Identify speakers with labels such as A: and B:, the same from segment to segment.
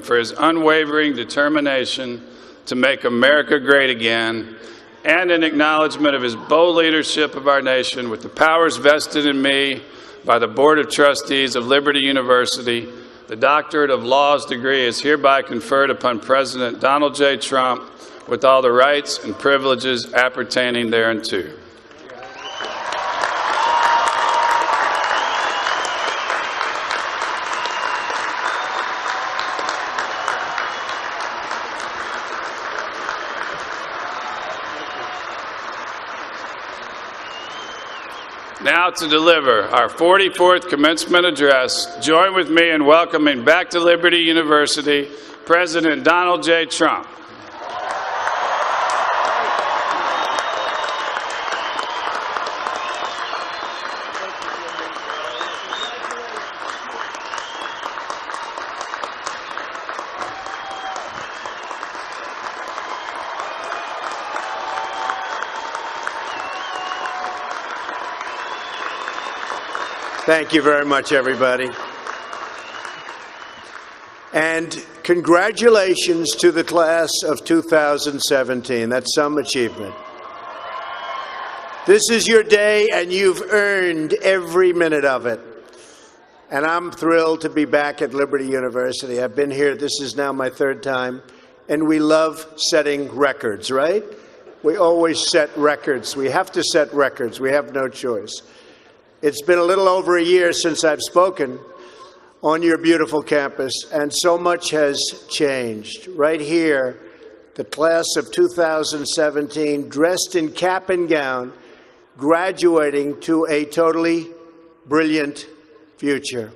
A: for his unwavering determination to make America great again, and in acknowledgement of his bold leadership of our nation with the powers vested in me by the Board of Trustees of Liberty University, the Doctorate of Laws degree is hereby conferred upon President Donald J. Trump with all the rights and privileges appertaining thereunto. Now to deliver our 44th commencement address, join with me in welcoming back to Liberty University President Donald J. Trump.
B: Thank you very much, everybody. And congratulations to the class of 2017. That's some achievement. This is your day, and you've earned every minute of it. And I'm thrilled to be back at Liberty University. I've been here, this is now my third time, and we love setting records, right? We always set records. We have to set records. We have no choice. It's been a little over a year since I've spoken on your beautiful campus, and so much has changed. Right here, the class of 2017, dressed in cap and gown, graduating to a totally brilliant future.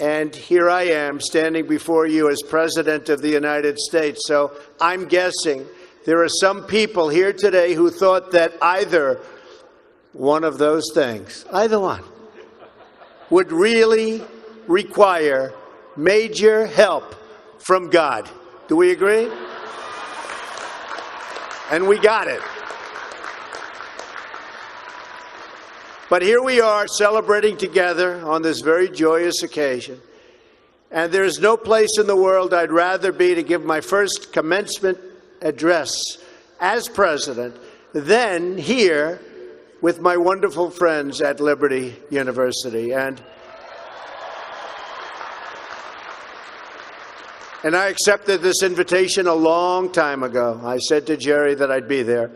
B: And here I am, standing before you as President of the United States. So I'm guessing there are some people here today who thought that either one of those things, either one, would really require major help from God. Do we agree? And we got it. But here we are celebrating together on this very joyous occasion. And there's no place in the world I'd rather be to give my first commencement address as president than here with my wonderful friends at Liberty University. And I accepted this invitation a long time ago. I said to Jerry that I'd be there.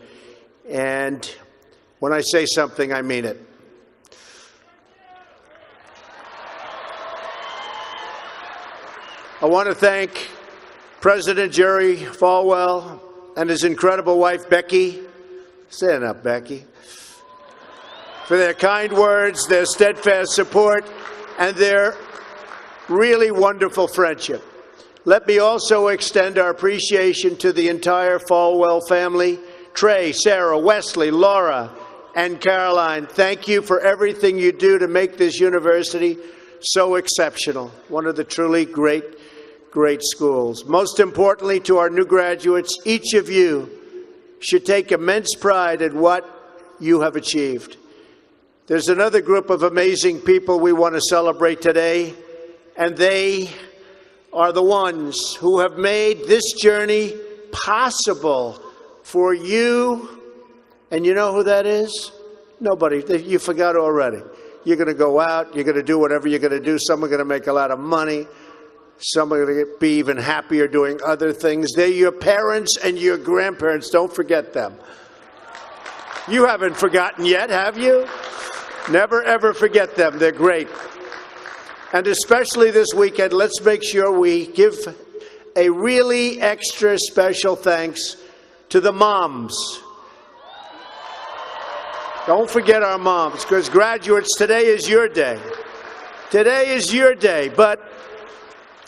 B: And when I say something, I mean it. I want to thank President Jerry Falwell and his incredible wife, Becky. Stand up, Becky. For their kind words, their steadfast support, and their really wonderful friendship. Let me also extend our appreciation to the entire Falwell family, Trey, Sarah, Wesley, Laura, and Caroline. Thank you for everything you do to make this university so exceptional, one of the truly great schools. Most importantly, to our new graduates, each of you should take immense pride in what you have achieved. There's another group of amazing people we want to celebrate today, and they are the ones who have made this journey possible for you. And you know who that is? Nobody. You forgot already. You're going to go out. You're going to do whatever you're going to do. Some are going to make a lot of money. Some are going to be even happier doing other things. They're your parents and your grandparents. Don't forget them. You haven't forgotten yet, have you? Never, ever forget them. They're great. And especially this weekend, let's make sure we give a really extra special thanks to the moms. Don't forget our moms, because graduates, today is your day. Today is your day. But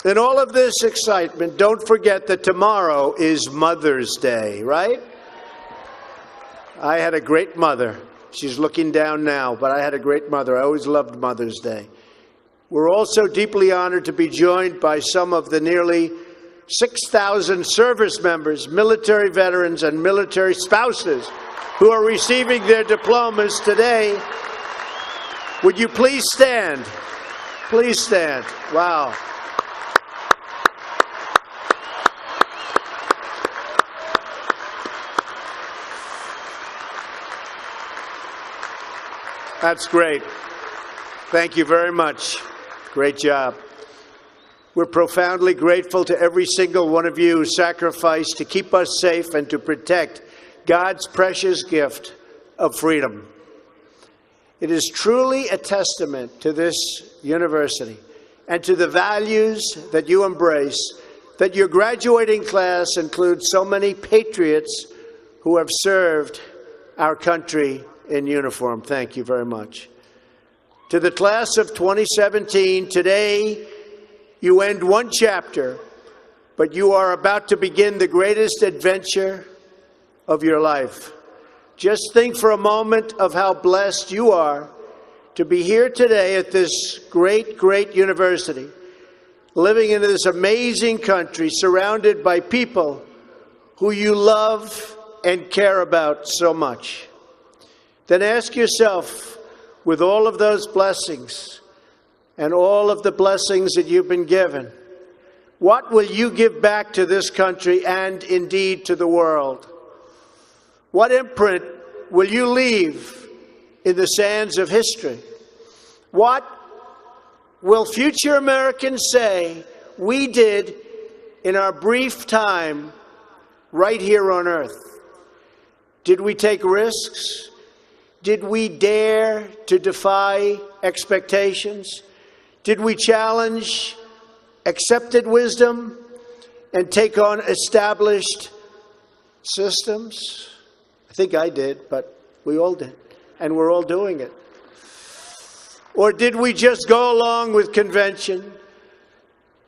B: in all of this excitement, don't forget that tomorrow is Mother's Day, right? I had a great mother. She's looking down now, but I had a great mother. I always loved Mother's Day. We're also deeply honored to be joined by some of the nearly 6,000 service members, military veterans, and military spouses who are receiving their diplomas today. Would you please stand? Please stand. Wow. That's great. Thank you very much. Great job. We're profoundly grateful to every single one of you who sacrificed to keep us safe and to protect God's precious gift of freedom. It is truly a testament to this university and to the values that you embrace that your graduating class includes so many patriots who have served our country in uniform. Thank you very much. To the class of 2017, today you end one chapter, but you are about to begin the greatest adventure of your life. Just think for a moment of how blessed you are to be here today at this great, great university, living in this amazing country, surrounded by people who you love and care about so much. Then ask yourself, with all of those blessings and all of the blessings that you've been given, what will you give back to this country and indeed to the world? What imprint will you leave in the sands of history? What will future Americans say we did in our brief time right here on earth? Did we take risks? Did we dare to defy expectations? Did we challenge accepted wisdom and take on established systems? I think I did, but we all did, and we're all doing it. Or did we just go along with convention,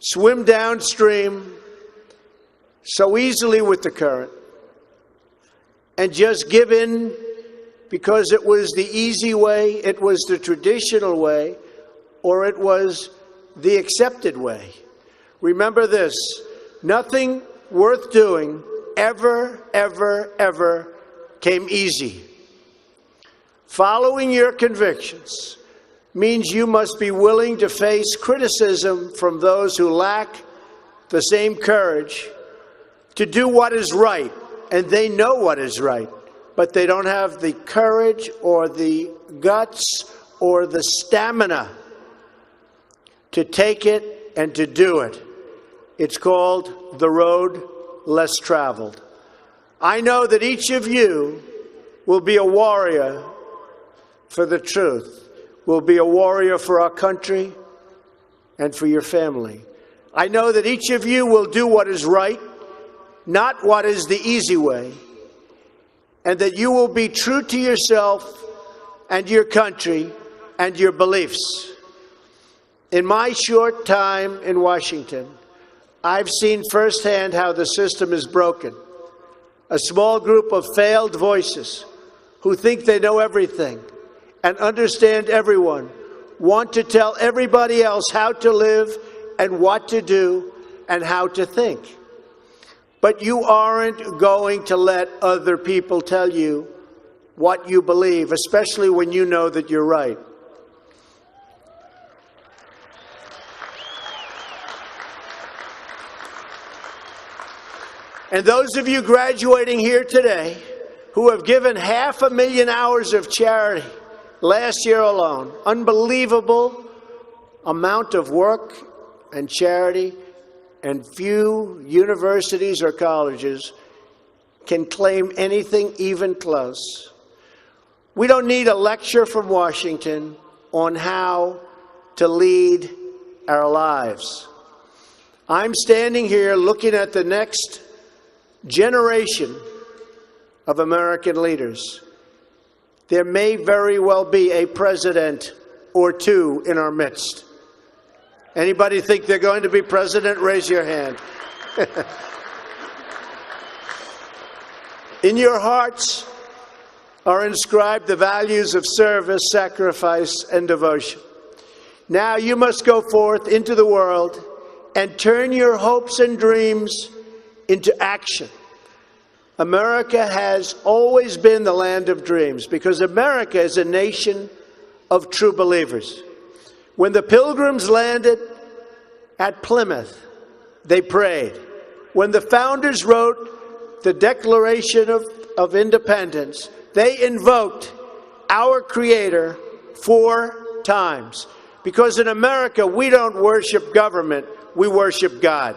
B: swim downstream so easily with the current, and just give in because it was the easy way, it was the traditional way, or it was the accepted way? Remember this: nothing worth doing ever, ever, ever came easy. Following your convictions means you must be willing to face criticism from those who lack the same courage to do what is right, and they know what is right, but they don't have the courage or the guts or the stamina to take it and to do it. It's called the road less traveled. I know that each of you will be a warrior for the truth, will be a warrior for our country and for your family. I know that each of you will do what is right, not what is the easy way, and that you will be true to yourself and your country and your beliefs. In my short time in Washington, I've seen firsthand how the system is broken. A small group of failed voices who think they know everything and understand everyone want to tell everybody else how to live and what to do and how to think. But you aren't going to let other people tell you what you believe, especially when you know that you're right. And those of you graduating here today who have given 500,000 hours of charity last year alone, unbelievable amount of work and charity, and few universities or colleges can claim anything even close. We don't need a lecture from Washington on how to lead our lives. I'm standing here looking at the next generation of American leaders. There may very well be a president or two in our midst. Anybody think they're going to be president? Raise your hand. In your hearts are inscribed the values of service, sacrifice, and devotion. Now you must go forth into the world and turn your hopes and dreams into action. America has always been the land of dreams because America is a nation of true believers. When the Pilgrims landed at Plymouth, they prayed. When the founders wrote the Declaration of Independence, they invoked our Creator 4 times. Because in America, we don't worship government, we worship God.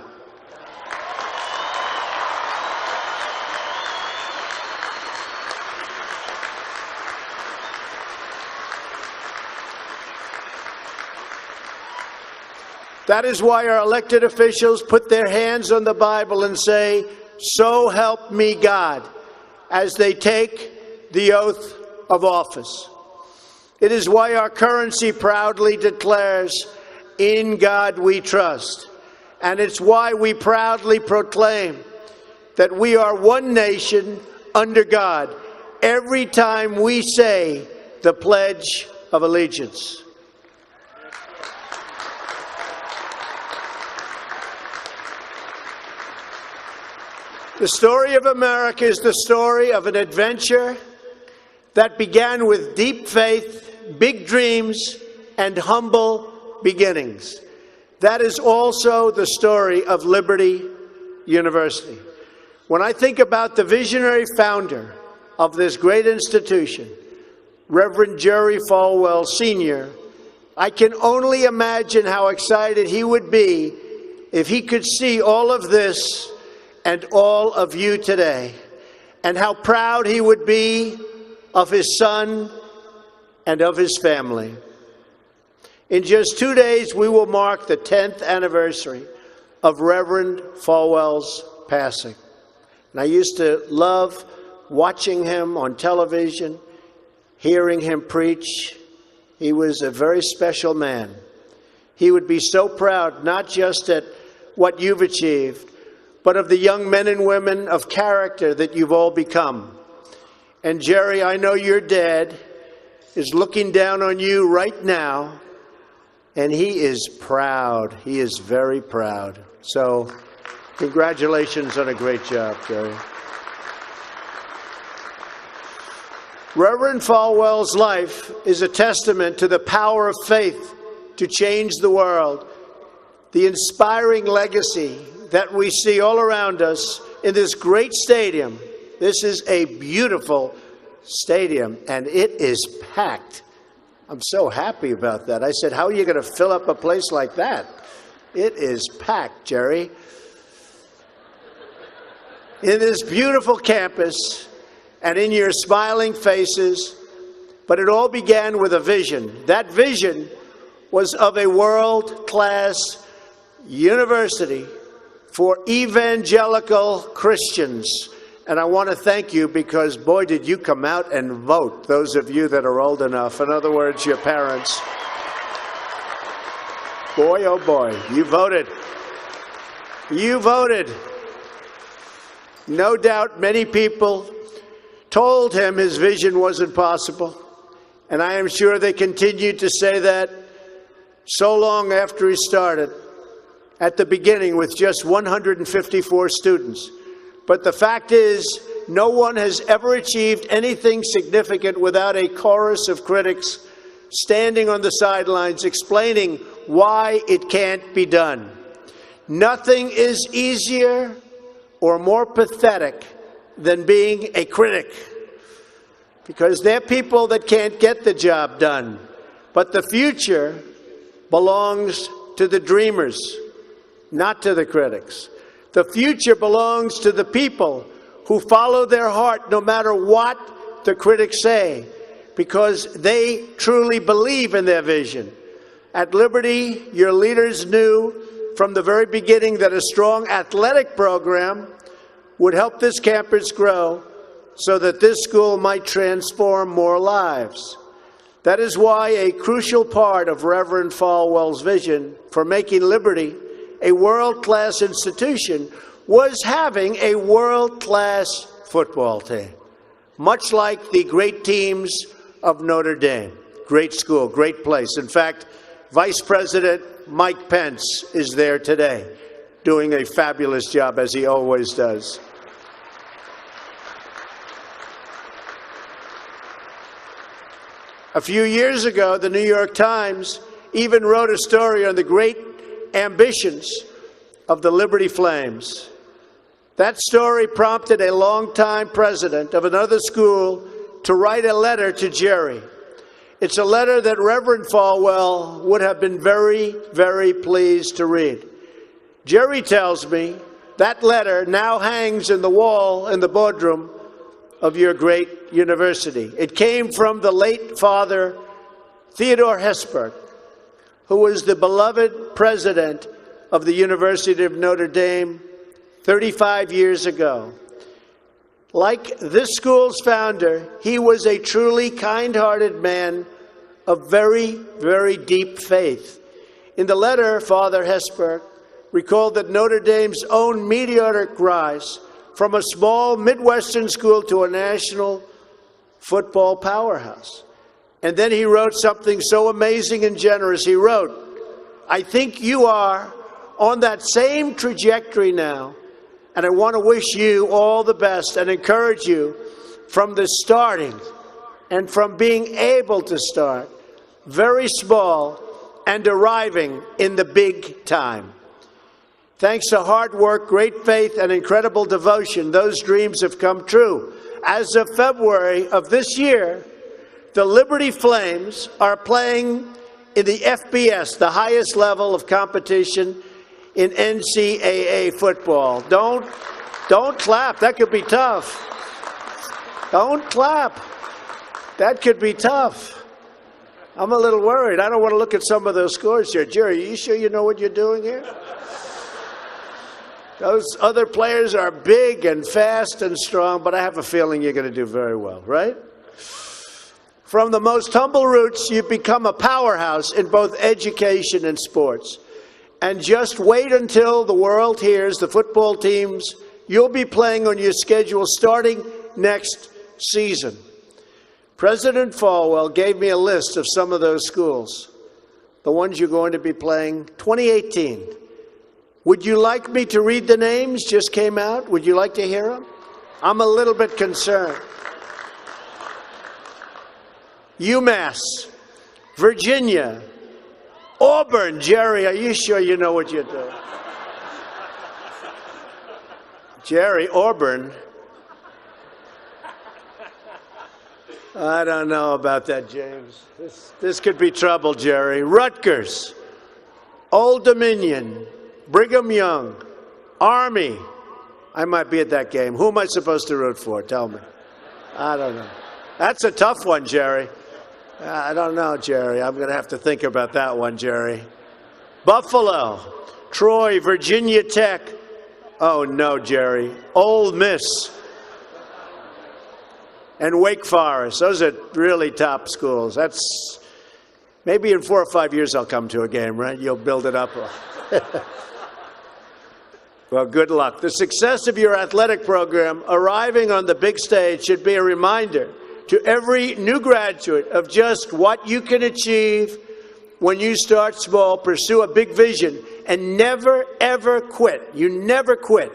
B: That is why our elected officials put their hands on the Bible and say, "So help me God," as they take the oath of office. It is why our currency proudly declares, "In God we trust." And it's why we proudly proclaim that we are one nation under God every time we say the Pledge of Allegiance. The story of America is the story of an adventure that began with deep faith, big dreams, and humble beginnings. That is also the story of Liberty University. When I think about the visionary founder of this great institution, Reverend Jerry Falwell Sr., I can only imagine how excited he would be if he could see all of this and all of you today, and how proud he would be of his son and of his family. In just 2 days, we will mark the 10th anniversary of Reverend Falwell's passing. And I used to love watching him on television, hearing him preach. He was a very special man. He would be so proud, not just at what you've achieved, but of the young men and women of character that you've all become. And Jerry, I know your dad is looking down on you right now, and he is proud. He is very proud. So, congratulations on a great job, Jerry. Reverend Falwell's life is a testament to the power of faith to change the world, the inspiring legacy that we see all around us in this great stadium. This is a beautiful stadium, and it is packed. I'm so happy about that. I said, how are you going to fill up a place like that? It is packed, Jerry. In this beautiful campus and in your smiling faces, but it all began with a vision. That vision was of a world-class university for evangelical Christians. And I want to thank you because, boy, did you come out and vote, those of you that are old enough. In other words, your parents. Boy, oh boy, you voted. You voted. No doubt many people told him his vision wasn't possible. And I am sure they continued to say that so long after he started. At the beginning with just 154 students. But the fact is, no one has ever achieved anything significant without a chorus of critics standing on the sidelines explaining why it can't be done. Nothing is easier or more pathetic than being a critic, because they're people that can't get the job done. But the future belongs to the dreamers, not to the critics. The future belongs to the people who follow their heart no matter what the critics say, because they truly believe in their vision. At Liberty, your leaders knew from the very beginning that a strong athletic program would help this campus grow so that this school might transform more lives. That is why a crucial part of Reverend Falwell's vision for making Liberty a world-class institution was having a world-class football team, much like the great teams of Notre Dame. Great school, great place. In fact, Vice President Mike Pence is there today, doing a fabulous job, as he always does. A few years ago, the New York Times even wrote a story on the great ambitions of the Liberty Flames. That story prompted a longtime president of another school to write a letter to Jerry. It's a letter that Reverend Falwell would have been very, very pleased to read. Jerry tells me that letter now hangs in the wall in the boardroom of your great university. It came from the late Father Theodore Hesburgh, who was the beloved president of the University of Notre Dame 35 years ago. Like this school's founder, he was a truly kind-hearted man of very, very deep faith. In the letter, Father Hesburgh recalled that Notre Dame's own meteoric rise from a small Midwestern school to a national football powerhouse. And then he wrote something so amazing and generous. He wrote, "I think you are on that same trajectory now, and I want to wish you all the best and encourage you from the starting and from being able to start very small and arriving in the big time. Thanks to hard work, great faith, and incredible devotion, those dreams have come true. As of February of this year, the Liberty Flames are playing in the FBS, the highest level of competition in NCAA football." Don't clap. That could be tough. Don't clap. That could be tough. I'm a little worried. I don't want to look at some of those scores here. Jerry, are you sure you know what you're doing here? Those other players are big and fast and strong, but I have a feeling you're going to do very well, right? From the most humble roots, you've become a powerhouse in both education and sports. And just wait until the world hears the football teams you'll be playing on your schedule starting next season. President Falwell gave me a list of some of those schools, the ones you're going to be playing 2018. Would you like me to read the names? Just came out. Would you like to hear them? I'm a little bit concerned. UMass, Virginia, Auburn. Jerry, are you sure you know what you're doing? Jerry, Auburn. I don't know about that, James. This could be trouble, Jerry. Rutgers, Old Dominion, Brigham Young, Army. I might be at that game. Who am I supposed to root for? Tell me. I don't know. That's a tough one, Jerry. I don't know, Jerry. I'm going to have to think about that one, Jerry. Buffalo, Troy, Virginia Tech. Oh, no, Jerry. Ole Miss. And Wake Forest. Those are really top schools. That's maybe in 4 or 5 years I'll come to a game, right? You'll build it up. Well, good luck. The success of your athletic program arriving on the big stage should be a reminder to every new graduate of just what you can achieve when you start small, pursue a big vision, and never, ever quit. You never quit.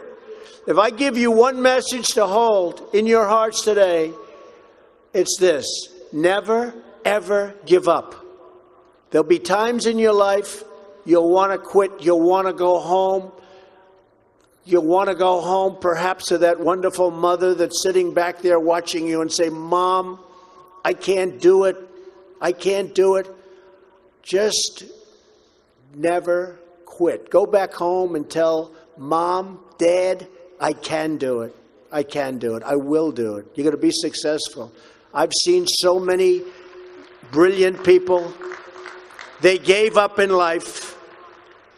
B: If I give you one message to hold in your hearts today, it's this: never, ever give up. There'll be times in your life you'll want to quit, you'll want to go home. You'll want to go home perhaps to that wonderful mother that's sitting back there watching you and say, "Mom, I can't do it. I can't do it." Just never quit. Go back home and tell Mom, Dad, I can do it. I can do it. I will do it. You're going to be successful. I've seen so many brilliant people. They gave up in life.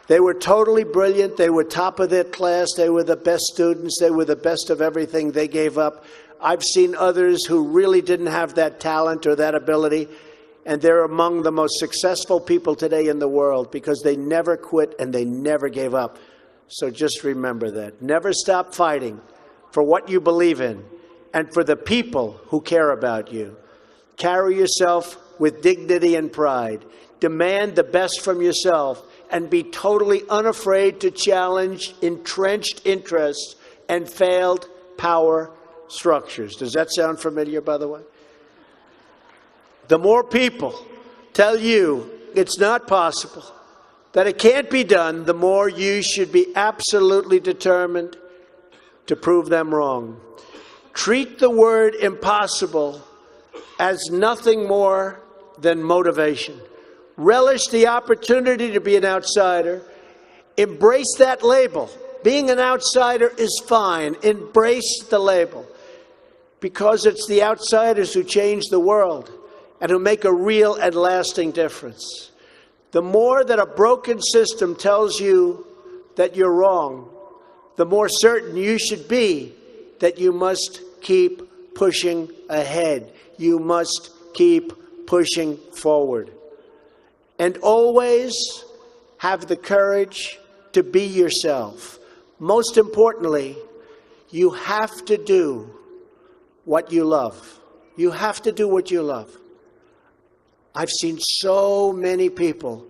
B: They were totally brilliant. They were top of their class. They were the best students. They were the best of everything. They gave up. I've seen others who really didn't have that talent or that ability, and they're among the most successful people today in the world because they never quit and they never gave up. So just remember that. Never stop fighting for what you believe in and for the people who care about you. Carry yourself with dignity and pride. Demand the best from yourself and be totally unafraid to challenge entrenched interests and failed power structures. Does that sound familiar, by the way? The more people tell you it's not possible, that it can't be done, the more you should be absolutely determined to prove them wrong. Treat the word impossible as nothing more than motivation. Relish the opportunity to be an outsider. Embrace that label. Being an outsider is fine. Embrace the label, because it's the outsiders who change the world and who make a real and lasting difference. The more that a broken system tells you that you're wrong, the more certain you should be that you must keep pushing ahead. You must keep pushing forward. And always have the courage to be yourself. Most importantly, you have to do what you love. You have to do what you love. I've seen so many people,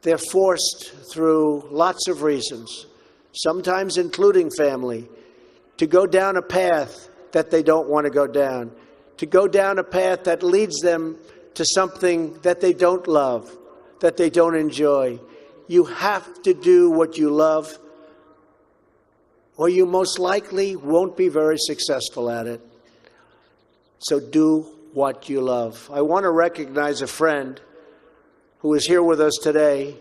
B: they're forced through lots of reasons, sometimes including family, to go down a path that they don't want to go down, to go down a path that leads them to something that they don't love, that they don't enjoy. You have to do what you love, or you most likely won't be very successful at it. So do what you love. I want to recognize a friend who is here with us today,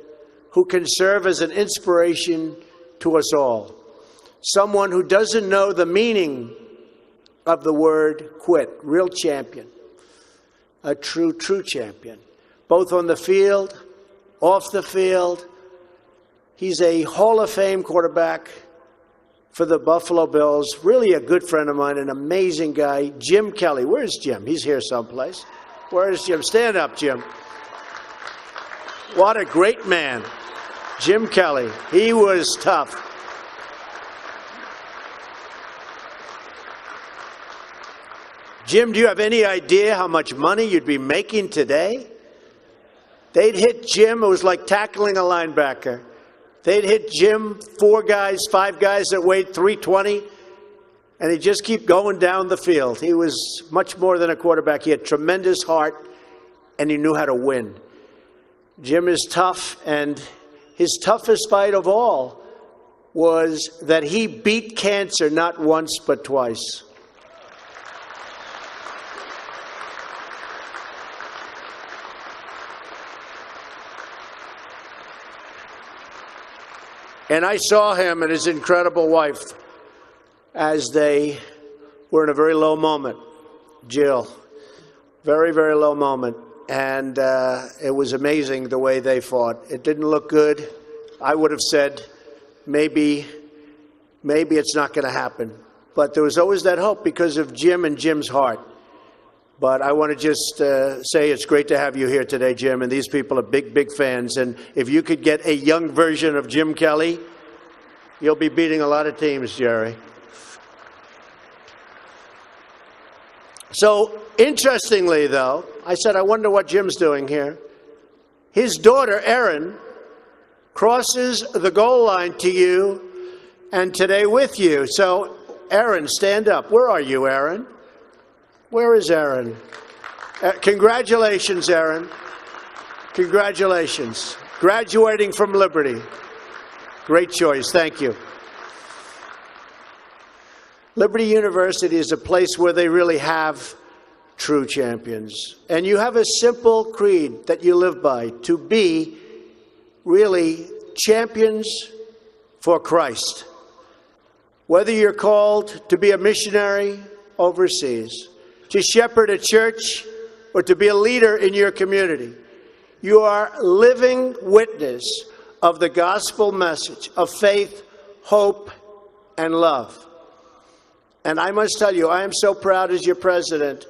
B: who can serve as an inspiration to us all. Someone who doesn't know the meaning of the word quit. Real champion. A true champion. Both on the field, off the field. He's a Hall of Fame quarterback for the Buffalo Bills. Really a good friend of mine, an amazing guy. Jim Kelly. Where's Jim? He's here someplace. Where's Jim? Stand up, Jim. What a great man. Jim Kelly. He was tough. Jim, do you have any idea how much money you'd be making today? They'd hit Jim. It was like tackling a linebacker. They'd hit Jim, 4 guys, 5 guys that weighed 320, and he'd just keep going down the field. He was much more than a quarterback. He had tremendous heart, and he knew how to win. Jim is tough, and his toughest fight of all was that he beat cancer not once but twice. And I saw him and his incredible wife as they were in a very low moment. Jill, very, very low moment. And it was amazing the way they fought. It didn't look good. I would have said, maybe it's not going to happen. But there was always that hope because of Jim and Jim's heart. But I want to just say it's great to have you here today, Jim. And these people are big, big fans. And if you could get a young version of Jim Kelly, you'll be beating a lot of teams, Jerry. So, interestingly, though, I said, I wonder what Jim's doing here. His daughter, Erin, crosses the goal line to you and today with you. So, Erin, stand up. Where are you, Erin? Where is Erin? Congratulations, Erin. Congratulations. Graduating from Liberty. Great choice. Thank you. Liberty University is a place where they really have true champions. And you have a simple creed that you live by, to be really champions for Christ. Whether you're called to be a missionary overseas, to shepherd a church, or to be a leader in your community, you are living witness of the gospel message of faith, hope, and love. And I must tell you, I am so proud as your president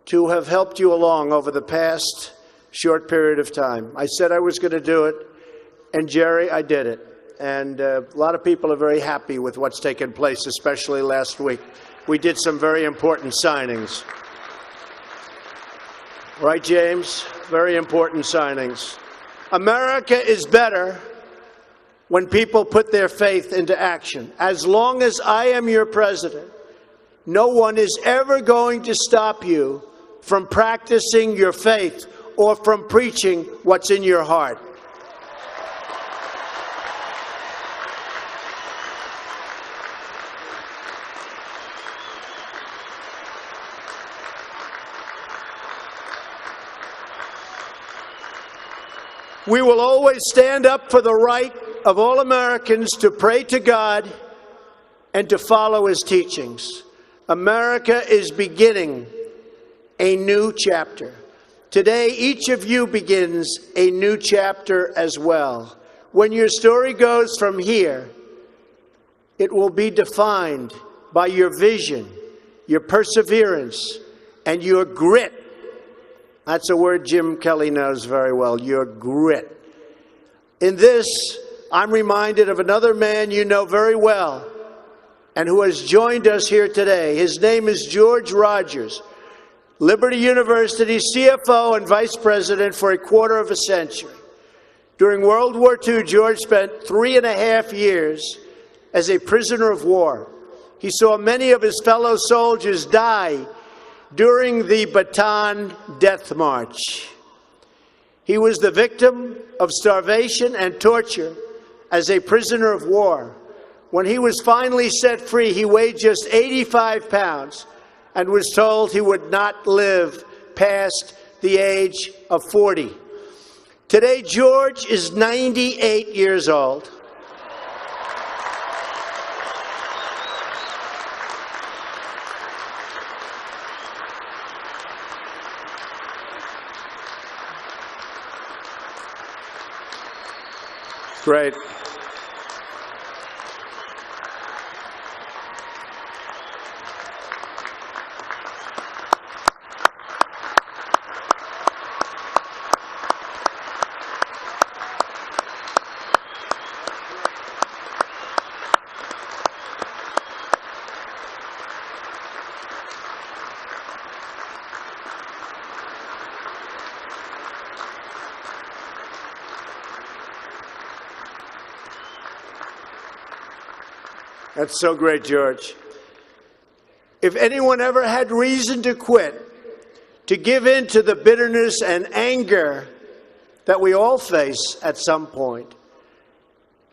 B: to have helped you along over the past short period of time. I said I was going to do it, and Jerry, I did it. And a lot of people are very happy with what's taken place, especially last week. We did some very important signings. Right, James? Very important signings. America is better when people put their faith into action. As long as I am your president, no one is ever going to stop you from practicing your faith or from preaching what's in your heart. We will always stand up for the right of all Americans to pray to God and to follow his teachings. America is beginning a new chapter. Today, each of you begins a new chapter as well. When your story goes from here, it will be defined by your vision, your perseverance, and your grit. That's a word Jim Kelly knows very well, your grit. In this, I'm reminded of another man you know very well and who has joined us here today. His name is George Rogers, Liberty University CFO and Vice President for a quarter of a century. During World War II, George spent 3.5 years as a prisoner of war. He saw many of his fellow soldiers die during the Bataan Death March. He was the victim of starvation and torture as a prisoner of war. When he was finally set free, he weighed just 85 pounds and was told he would not live past the age of 40. Today, George is 98 years old. Great. That's so great, George. If anyone ever had reason to quit, to give in to the bitterness and anger that we all face at some point,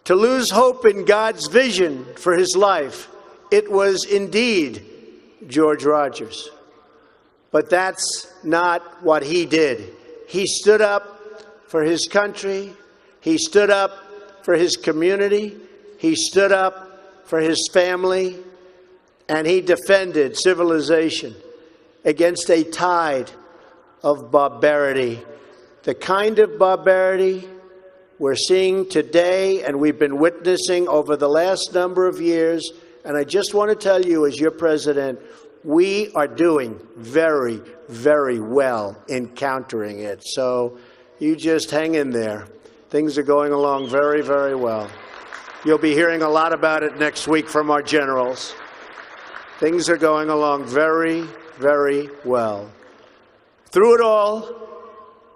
B: to lose hope in God's vision for his life, it was indeed George Rogers. But that's not what he did. He stood up for his country. He stood up for his community. He stood up for his family, and he defended civilization against a tide of barbarity, the kind of barbarity we're seeing today and we've been witnessing over the last number of years. And I just want to tell you, as your president, we are doing very, very well in countering it. So you just hang in there. Things are going along very, very well. You'll be hearing a lot about it next week from our generals. Things are going along very, very well. Through it all,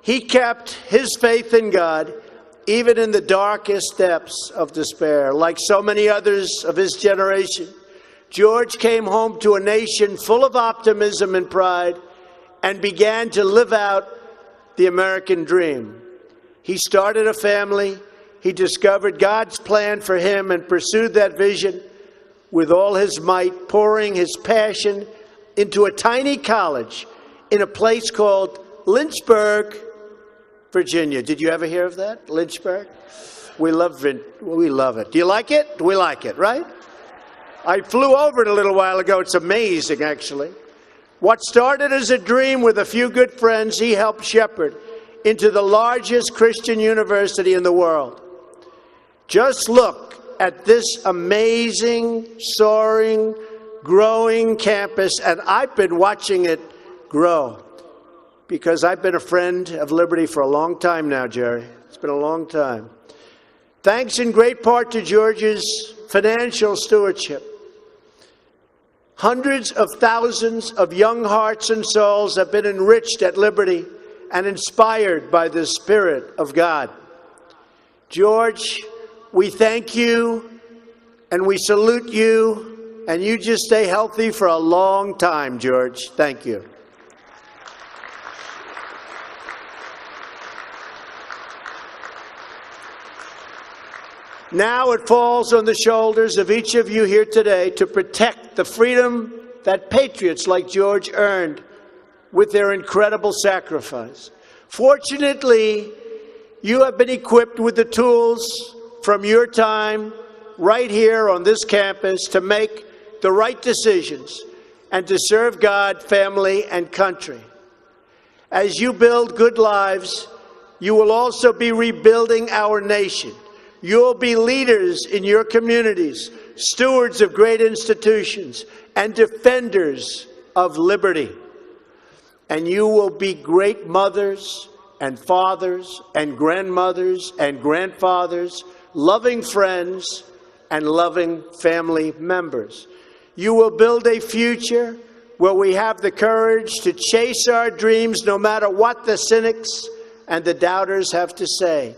B: he kept his faith in God, even in the darkest depths of despair. Like so many others of his generation, George came home to a nation full of optimism and pride and began to live out the American dream. He started a family. He discovered God's plan for him and pursued that vision with all his might, pouring his passion into a tiny college in a place called Lynchburg, Virginia. Did you ever hear of that? Lynchburg? We love it. Do you like it? We like it, right? I flew over it a little while ago. It's amazing, actually. What started as a dream with a few good friends, he helped shepherd into the largest Christian university in the world. Just look at this amazing, soaring, growing campus, and I've been watching it grow because I've been a friend of Liberty for a long time now, Jerry. It's been a long time. Thanks in great part to George's financial stewardship. Hundreds of thousands of young hearts and souls have been enriched at Liberty and inspired by the Spirit of God. George, we thank you and we salute you, and you just stay healthy for a long time, George. Thank you. Now it falls on the shoulders of each of you here today to protect the freedom that patriots like George earned with their incredible sacrifice. Fortunately, You have been equipped with the tools from your time right here on this campus to make the right decisions and to serve God, family, and country. As you build good lives, you will also be rebuilding our nation. You'll be leaders in your communities, stewards of great institutions, and defenders of liberty. And you will be great mothers and fathers and grandmothers and grandfathers, loving friends and loving family members. You will build a future where we have the courage to chase our dreams no matter what the cynics and the doubters have to say.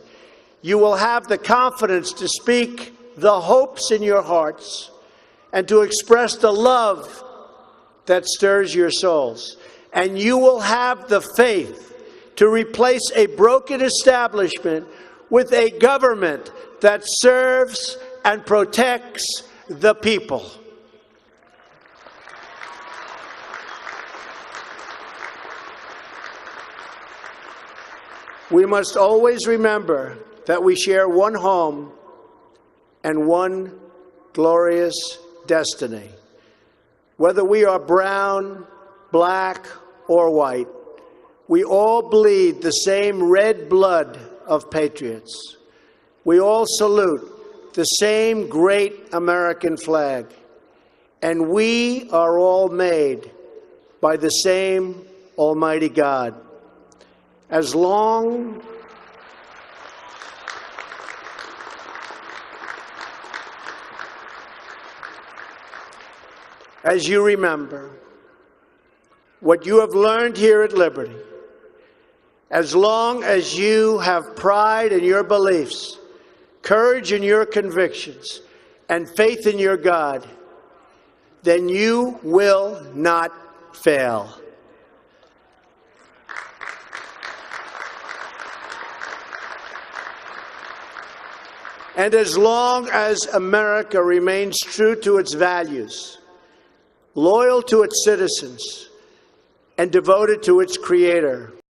B: You will have the confidence to speak the hopes in your hearts and to express the love that stirs your souls. And you will have the faith to replace a broken establishment with a government that serves and protects the people. We must always remember that we share one home and one glorious destiny. Whether we are brown, black, or white, we all bleed the same red blood of patriots. We all salute the same great American flag. And we are all made by the same Almighty God. As long as you remember what you have learned here at Liberty, as long as you have pride in your beliefs, courage in your convictions, and faith in your God, then you will not fail. And as long as America remains true to its values, loyal to its citizens, and devoted to its Creator,